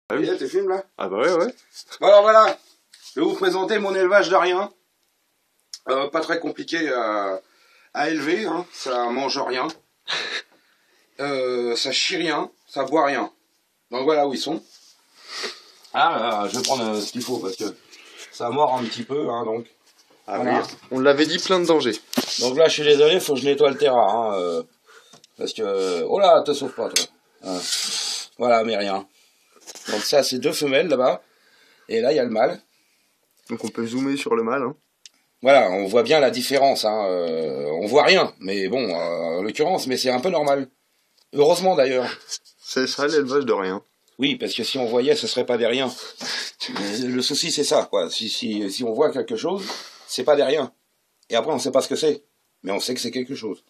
Ah oui, tes films là? Ah bah ouais. Bon, alors voilà, je vais vous présenter mon élevage d'Ariens. Pas très compliqué à élever, hein. Ça mange rien, ça chie rien, ça boit rien. Donc voilà où ils sont. Ah, je vais prendre ce qu'il faut parce que ça mord un petit peu, hein, donc. Ah voilà. oui, on l'avait dit, plein de dangers. Donc là, je suis désolé, faut que je nettoie le terrain, hein, parce que... Oh là, te sauve pas, toi. Voilà, mais rien. Donc ça, c'est 2 femelles, là-bas. Et là, il y a le mâle. Donc on peut zoomer sur le mâle. Hein. Voilà, on voit bien la différence. Hein. On voit rien, mais bon, en l'occurrence, mais c'est un peu normal. Heureusement, d'ailleurs. C'est ça, l'élevage de rien. Oui, parce que si on voyait, ce serait pas des riens. Le souci, c'est ça, quoi. Si on voit quelque chose, c'est pas des riens. Et après, on sait pas ce que c'est. Mais on sait que c'est quelque chose.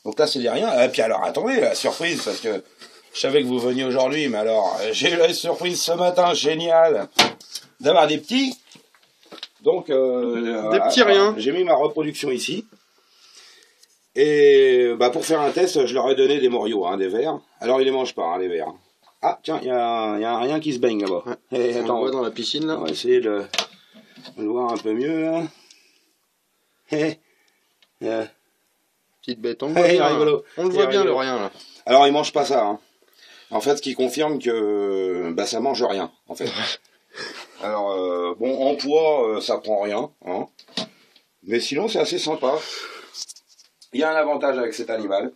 Donc là, c'est des riens. Et puis alors, attendez, la surprise, parce que je savais que vous veniez aujourd'hui, mais alors, j'ai eu la surprise ce matin, génial, d'avoir des petits. Donc, des petits riens. J'ai mis ma reproduction ici. Et bah, pour faire un test, je leur ai donné des morios, hein, des vers. Alors, ils les mangent pas, hein, les vers. Ah, tiens, il y a un rien qui se baigne là-bas. Ouais. Hey, on le voit dans la piscine, là. On va essayer de le voir un peu mieux, là. Petite bête, on le Hey, voit bien. rigolo. On le voit bien, le rien, là. Alors, ils mangent pas ça, hein. En fait, ce qui confirme que bah, ça mange rien, en fait. Alors, bon, en poids, ça prend rien, hein. Mais sinon, c'est assez sympa. Il y a un avantage avec cet animal.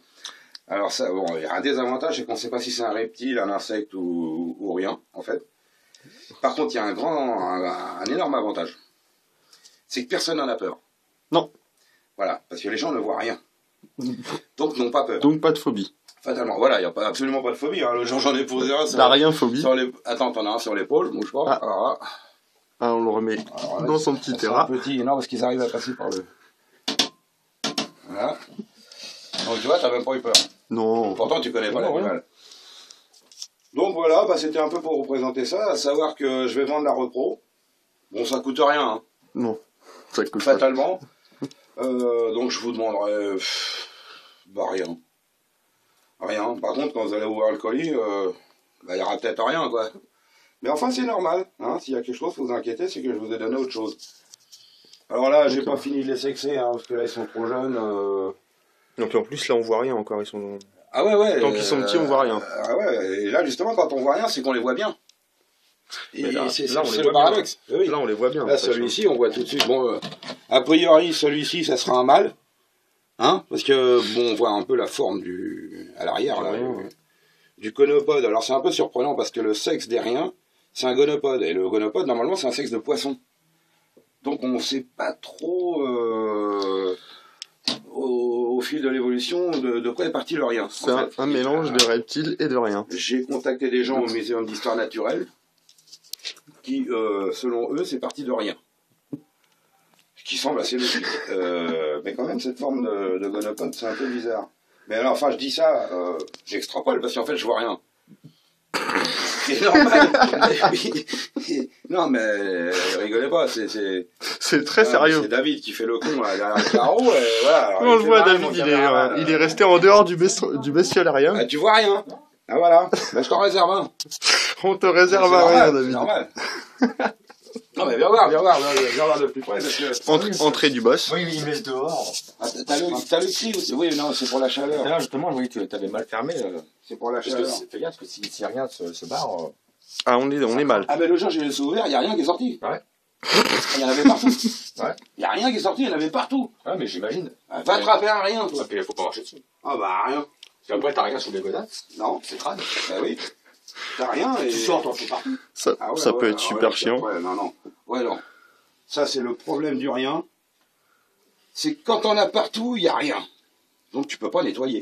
Alors, ça, bon, il y a un désavantage, c'est qu'on ne sait pas si c'est un reptile, un insecte ou rien, en fait. Par contre, il y a un énorme avantage. C'est que personne n'en a peur. Non. Voilà, parce que les gens ne voient rien. Donc, n'ont pas peur. Donc, pas de phobie. Fatalement, voilà, il n'y a absolument pas de phobie. Hein. Le jour j'en ai posé un. T'as rien phobie. Attends, t'en as un sur l'épaule, bouge pas. Ah. Alors là. Ah, on le remet Alors là, dans son petit terrain. Petit, non, parce qu'ils arrivent à passer par le... Voilà. Donc tu vois, t'as même pas eu peur. Non. Pourtant, tu connais pas l'animal. Donc voilà, bah, c'était un peu pour vous présenter ça, à savoir que je vais vendre la repro. Bon, ça coûte rien, hein. Non, ça coûte fatalement. Donc je vous demanderai... bah rien. Rien. Par contre, quand vous allez ouvrir le colis, bah, il y aura peut-être rien, quoi. Mais enfin, c'est normal. Hein. S'il y a quelque chose, vous inquiétez, c'est que je vous ai donné autre chose. Alors là, j'ai pas fini de les sexer, hein, parce que là, ils sont trop jeunes. Donc en plus, là, on voit rien encore. Ils sont... Ah ouais. Tant qu'ils sont petits, on voit rien. Ah ouais. Et là, justement, quand on voit rien, c'est qu'on les voit bien. C'est le paradoxe. Oui. Là, on les voit bien. Là, celui-ci, on voit tout de suite. Bon, a priori, celui-ci, ça sera un mâle. Hein, parce que, bon, on voit un peu la forme à l'arrière, là, du gonopode. Alors, c'est un peu surprenant parce que le sexe des riens, c'est un gonopode. Et le gonopode, normalement, c'est un sexe de poisson. Donc, on ne sait pas trop, au fil de l'évolution, de quoi est parti le rien. C'est un mélange de reptiles et de rien. J'ai contacté des gens au Muséum d'Histoire Naturelle qui, selon eux, c'est parti de rien. Qui semble assez logique. Mais quand même, cette forme de gonopode, c'est un peu bizarre. Mais alors, enfin, je dis ça, j'extrapole parce qu'en fait, je vois rien. C'est normal. Non, mais rigolez pas, c'est très sérieux. C'est David qui fait le con là, derrière le carreau. Et voilà, alors, on le voit, David, il est resté en dehors du bestiolarium. Ah, tu vois rien. Ah voilà, bah, je t'en réserve un. On te réserve un rien, David. C'est normal. Non mais viens voir de plus près parce que... Entrée du boss. Oui, il me laisse dehors. Ah, t'as le cri aussi. Oui, non, c'est pour la chaleur. Là, justement, oui, tu avais mal fermé. C'est pour la chaleur. Fais gaffe, parce que si rien se barre... Ah, on est mal. Ah ben le jour j'ai laissé ouvert, il n'y a rien qui est sorti. Ouais. Il y en avait partout. Ouais. Il n'y a rien qui est sorti, il y en avait partout. Ouais, mais j'imagine. Va attraper un rien, toi. Et puis, il faut pas marcher dessus. Ah bah rien. Et après, t'as rien sous les godasses. Non. C'est crade. Bah oui. T'as rien et... Tu sors, t'en fais partout. Ça peut être super chiant. Ouais, non. Ouais, non. Ça, c'est le problème du rien. C'est que quand on a partout, il n'y a rien. Donc tu peux pas nettoyer.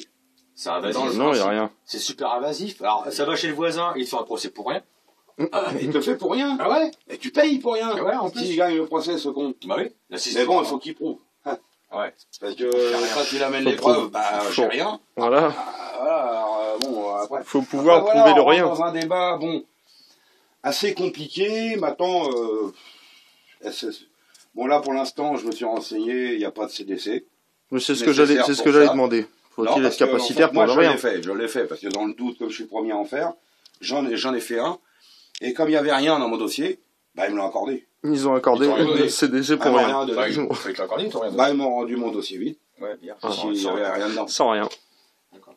C'est invasif. Non, il n'y a rien. C'est super invasif. Alors, ça va chez le voisin, il te fait un procès pour rien. Ah, il te le fait pour rien. Ah ouais. Et tu payes pour rien. Ouais, en plus. S'il gagne le procès, ce con. Bah oui. Là, Mais bon, il faut qu'il prouve. Ouais. Parce que quand il amène les preuves, bah j'ai rien. Voilà. Voilà, alors, bon, après... Faut pouvoir voilà, prouver le on rentre rien. dans un débat, bon, assez compliqué. Maintenant, bon là pour l'instant, je me suis renseigné, il n'y a pas de CDC. Mais c'est ce que j'allais demander. Faut-il être capacitaire pour le rien? Je l'ai fait, parce que dans le doute, comme je suis le premier à en faire, j'en ai fait un. Et comme il n'y avait rien dans mon dossier, bah, ils me l'ont accordé. Ils ont accordé Ils t'ont le CDG pour Ah, rien. de- Bah, il faut que l'accorder, ils Bah, ils m'ont rendu mon dossier vide. Ouais, bien. Parce qu'il n'y avait rien dedans. Sans rien.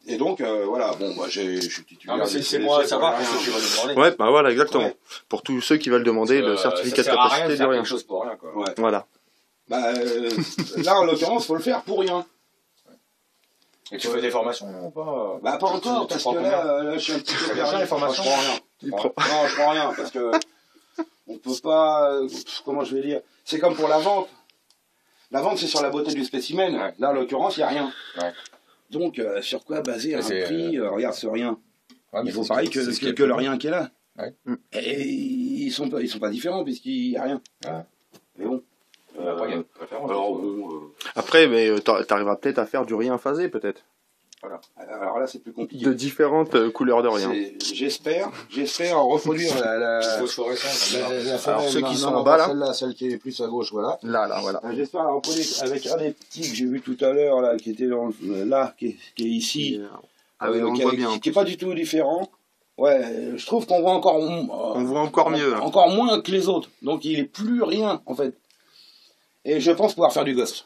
Et donc, voilà, bon, moi, je suis titulaire. Non, mais du c'est CDC moi à savoir pour pour rien. ceux qui veulent nous demander. Ouais, bah voilà, exactement. Ouais. Pour tous ceux qui veulent demander le certificat de Ça sert à rien capacité de de faire rien. quelque chose pour rien, quoi. Ouais. Voilà. Bah, là, en l'occurrence, faut le faire pour rien. Et tu fais des formations ou pas? Bah, pas encore, parce que là, je suis un petit peu Ça perdu. vient, les formations? Je prends rien. Il prend- Non, je prends rien, parce que on peut pas, comment je vais dire, c'est comme pour la vente. La vente, c'est sur la beauté du spécimen. Ouais. Là, en l'occurrence, il n'y a rien. Ouais. Donc, sur quoi baser un C'est, prix Regarde ce rien. Ouais, mais Il faut c'est pareil ce qui- c'est ce qui est que le rien qui est là. Ouais. Et ils sont pas différents, puisqu'il n'y a rien. Ouais. Mais bon. Après, il y a une préférence. Alors, bon, Après, mais t'arriveras peut-être à faire du rien phasé, peut-être. alors là, c'est plus compliqué. De différentes couleurs de rien. J'espère reproduire la Phosphorescence. Alors, ceux qui sont non, en bas, là. celle-là, celle qui est plus à gauche, voilà. Là, voilà. J'espère la reproduire avec un des petits que j'ai vu tout à l'heure, là, qui était là, qui est ici. Ah oui, on le voit bien. Qui est pas du tout différent. Ouais, je trouve qu'on voit encore, On voit encore mieux, là. encore moins que les autres. Donc il est plus rien, en fait. Et je pense pouvoir faire du ghost.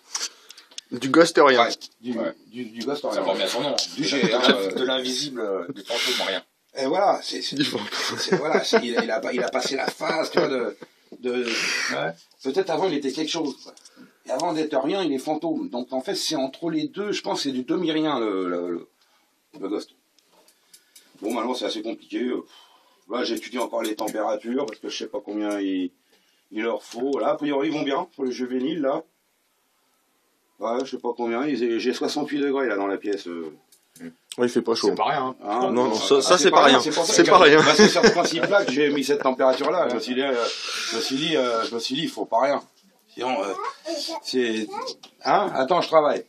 Du ghost rien. Ouais, du ghost, Ça rien. porte bien son nom. Du G, hein, De l'invisible, du fantôme, rien. Et voilà, voilà, il a passé la phase, tu vois, Ouais. peut-être avant il était quelque chose, quoi. Et avant d'être rien, il est fantôme. Donc en fait, c'est entre les deux, je pense que c'est du demi-rien, le ghost. Bon, maintenant, c'est assez compliqué. Là, j'étudie encore les températures, parce que je sais pas combien il leur faut. Là, a priori, ils vont bien, pour les juvéniles, là. Ouais, je sais pas combien. J'ai 68 degrés, là, dans la pièce. Oui, il fait pas chaud. C'est pas rien, hein. Hein, Non, ça, c'est pas rien. C'est pour ça C'est que- pas rien. bah, c'est sur ce principe-là que j'ai mis cette température-là. Je me suis dit, il faut pas rien. Sinon, c'est, hein, attends, je travaille.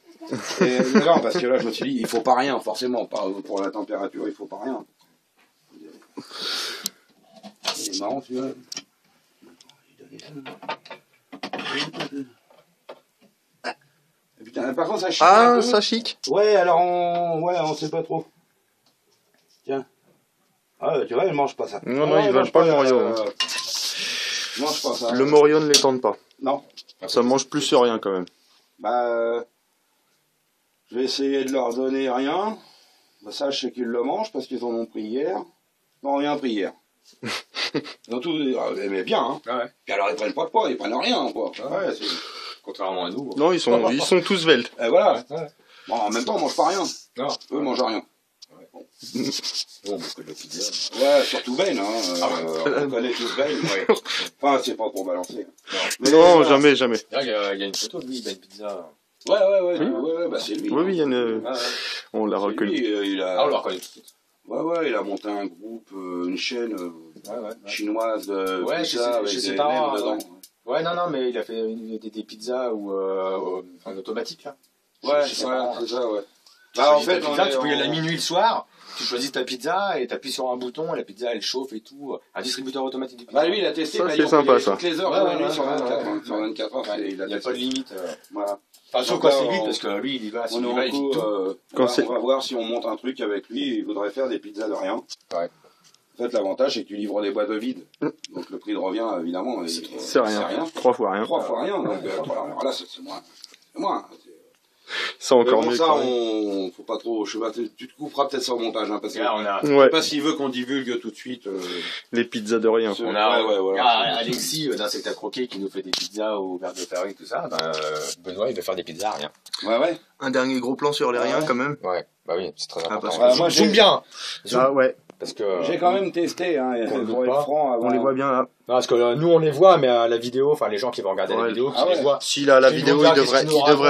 Et, non, parce que là, je me suis dit, il faut pas rien, forcément, pour la température, il faut pas rien. C'est marrant, tu vois. Putain, par contre, ça chie un Ah, peu. ça chic. Ouais, alors on sait pas trop. Tiens. Ah, tu vois, ils mangent pas ça. Non, Ouais, ils veulent pas le Morio. Ils mangent pas ça. Le Morio ne les tente pas. Non. Ça mange plus sur rien, quand même. Bah, je vais essayer de leur donner rien. Bah, ça, je sais qu'ils le mangent parce qu'ils en ont pris hier. Non, rien pris hier. Ils ont tout, mais bien, hein. Ouais. Puis alors, ils prennent pas de poids, ils prennent rien, quoi. Ouais, c'est... Contrairement à nous. Non, ils sont tous veltes. Et voilà. Ouais. Bon, en même temps, on mange pas rien. Non. Eux, ils mangent rien. Bon, parce que de la pizza. Ouais, surtout Ben, hein. ouais. On connaît tous Ben. Ouais. Enfin, c'est pas pour balancer. Mais Non, voilà. jamais. Là, il y a une photo de lui, Ben Pizza. Ouais, bah c'est lui. Oui, il y a une... Ouais, ouais. On l'a C'est reconnu. lui, il a... Ah, on l'a reconnu tout de suite. Ouais, il a monté un groupe, une chaîne Ouais. chinoise de Ouais, pizza avec je sais des pas, nems ouais. dedans. Ouais, non, mais il a fait des pizzas en automatique, là. Ouais, Je sais pas. c'est ça, ouais. Tu Bah, en choisis ta fait, pizza, tu peux y aller à minuit le soir, tu choisis ta pizza et t'appuies sur un bouton et la pizza elle chauffe et tout. Un distributeur automatique de pizza. Bah, lui, il a testé, Ça, bah, c'est il sympa, a ça. toutes les heures Ouais, de la nuit ouais, sur ouais, 24 ouais. heures. Sur 24 heures, Il n'y a pas de limite. Voilà. Enfin, sauf Donc quand là, c'est on- vite, parce que lui, il y va, On s'il est y va, en il vide cours, tout. Quand on va voir si on monte un truc avec lui, il voudrait faire des pizzas de rien. Ouais. En fait, l'avantage, c'est que tu livres des boîtes de vide. Donc, le prix de revient, évidemment, C'est rien. 3 fois rien. 3 fois rien. Donc, alors là, c'est moins. C'est moins. C'est encore Mais bon, mieux. ça, quand même. faut pas trop. Je sais pas, tu te couperas peut-être ça au montage, hein, parce que. Là, on a, Je sais Ouais, pas s'il veut qu'on divulgue tout de suite. les pizzas de rien. on a, Ouais, voilà. Ah, Alexis d'Insectes à croquer qui nous fait des pizzas au verre de farine, tout ça. Ben, Benoît, il veut faire des pizzas à rien. Ouais. Un dernier gros plan sur les riens, quand même. Ouais, bah oui, c'est très Ah, important. parce que- moi, Zoom j'ai- bien. Ah ouais, Parce que. J'ai quand même testé, hein, Qu'on le pour doute être pas. franc. Avant. on les voit bien là. Non, parce que nous on les voit, mais à la vidéo, enfin les gens qui vont regarder la Ouais. vidéo, qui Ah ouais. les voient. S'il a la Ils vidéo, vont voir il qu'est-ce qu'il nous devrait